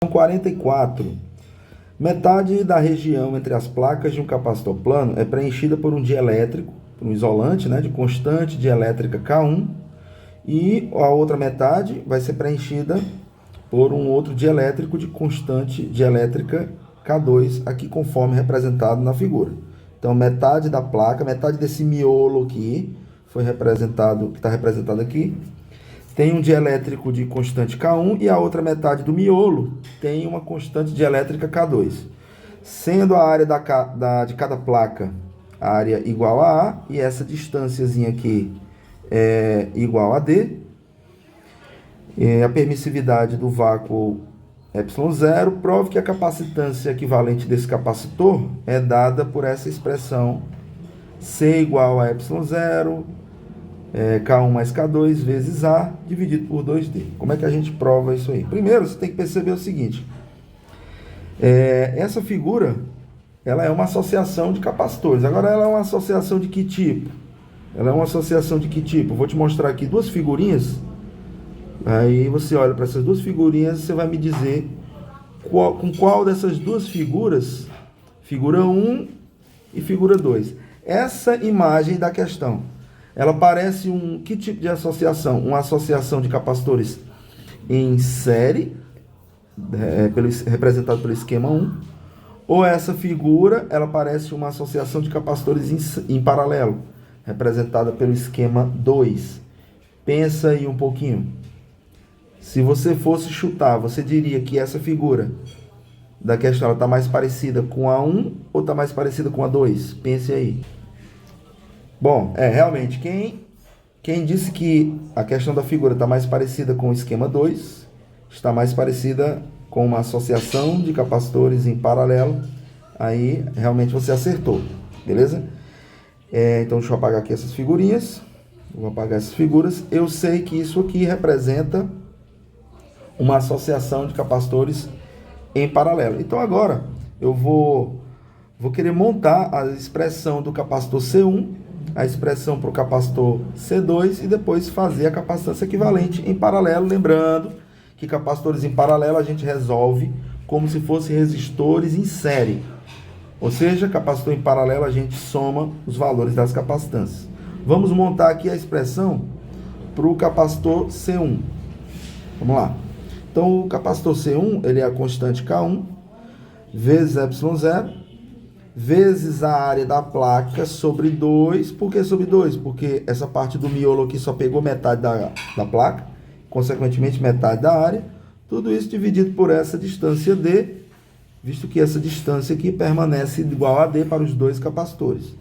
44. Metade da região entre as placas de um capacitor plano é preenchida por um dielétrico, um isolante, né, de constante dielétrica K1, e a outra metade vai ser preenchida por um outro dielétrico de constante dielétrica K2, aqui conforme representado na figura. Então, metade da placa, metade desse miolo aqui, foi representado, que está representado aqui, tem um dielétrico de constante K1 e a outra metade do miolo tem uma constante dielétrica K2. Sendo a área de cada placa a área igual a A e essa distânciazinha aqui é igual a D, a permissividade do vácuo ε0, prove que a capacitância equivalente desse capacitor é dada por essa expressão C igual a ε0, K1 mais K2 vezes A dividido por 2D. Como é que a gente prova isso aí? Primeiro, você tem que perceber o seguinte. Essa figura, ela é uma associação de capacitores. Agora, ela é uma associação de que tipo? Ela é uma associação de que tipo? Vou te mostrar aqui duas figurinhas. Aí você olha para essas duas figurinhas e você vai me dizer com qual dessas duas figuras, figura 1 e figura 2. Essa imagem da questão, ela parece que tipo de associação? Uma associação de capacitores em série, representado pelo esquema 1, ou essa figura, ela parece uma associação de capacitores em paralelo, representada pelo esquema 2. Pensa aí um pouquinho. Se você fosse chutar, você diria que essa figura da questão está mais parecida com a 1 ou está mais parecida com a 2? Pense aí. Bom, realmente, quem disse que a questão da figura está mais parecida com o esquema 2, está mais parecida com uma associação de capacitores em paralelo, aí realmente você acertou, beleza? Então, deixa eu apagar aqui essas figurinhas, vou apagar essas figuras. Eu sei que isso aqui representa uma associação de capacitores em paralelo. Então, agora, eu vou querer montar a expressão do capacitor C1, a expressão para o capacitor C2 e depois fazer a capacitância equivalente em paralelo. Lembrando que capacitores em paralelo a gente resolve como se fossem resistores em série. Ou seja, capacitor em paralelo a gente soma os valores das capacitâncias. Vamos montar aqui a expressão para o capacitor C1. Vamos lá. Então, o capacitor C1 ele é a constante K1 vezes ε0 vezes a área da placa sobre 2. Por que sobre 2? Porque essa parte do miolo aqui só pegou metade da placa, consequentemente metade da área. Tudo isso dividido por essa distância D, visto que essa distância aqui permanece igual a D para os dois capacitores.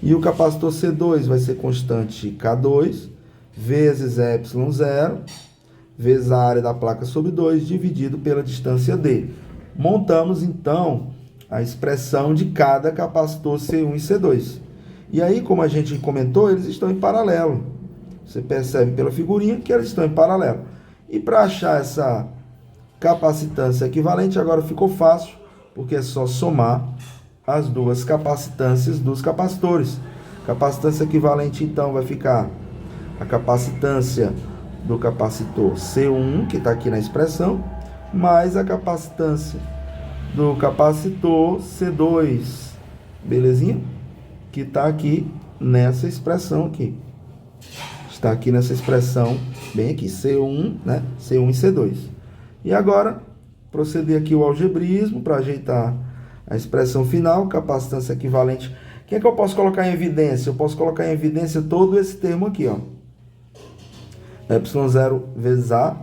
E o capacitor C2 vai ser constante K2 vezes ε0 vezes a área da placa sobre 2 dividido pela distância D. Montamos então a expressão de cada capacitor C1 e C2. E aí, como a gente comentou, eles estão em paralelo. Você percebe pela figurinha que eles estão em paralelo. E para achar essa capacitância equivalente, agora ficou fácil, porque é só somar as duas capacitâncias dos capacitores. Capacitância equivalente, então, vai ficar a capacitância do capacitor C1, que está aqui na expressão, mais a capacitância do capacitor C2, belezinha? Que está aqui nessa expressão aqui. Está aqui nessa expressão, bem aqui, C1, né? C1 e C2. E agora, proceder aqui o algebrismo para ajeitar a expressão final, capacitância equivalente. O que é que eu posso colocar em evidência? Eu posso colocar em evidência todo esse termo aqui, ó. ε0 vezes A,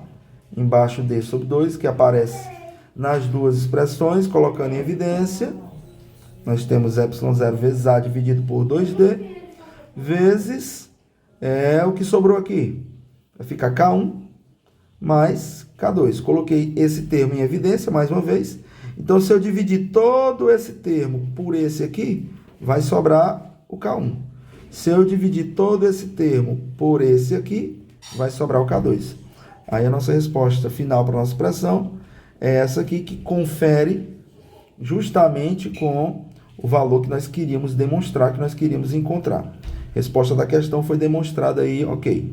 embaixo D sobre 2, que aparece nas duas expressões, colocando em evidência, nós temos ε0 vezes A dividido por 2D, vezes o que sobrou aqui. Vai ficar K1 mais K2. Coloquei esse termo em evidência, mais uma vez. Então, se eu dividir todo esse termo por esse aqui, vai sobrar o K1. Se eu dividir todo esse termo por esse aqui, vai sobrar o K2. Aí a nossa resposta final para a nossa expressão é essa aqui, que confere justamente com o valor que nós queríamos demonstrar, que nós queríamos encontrar. A resposta da questão foi demonstrada aí, ok.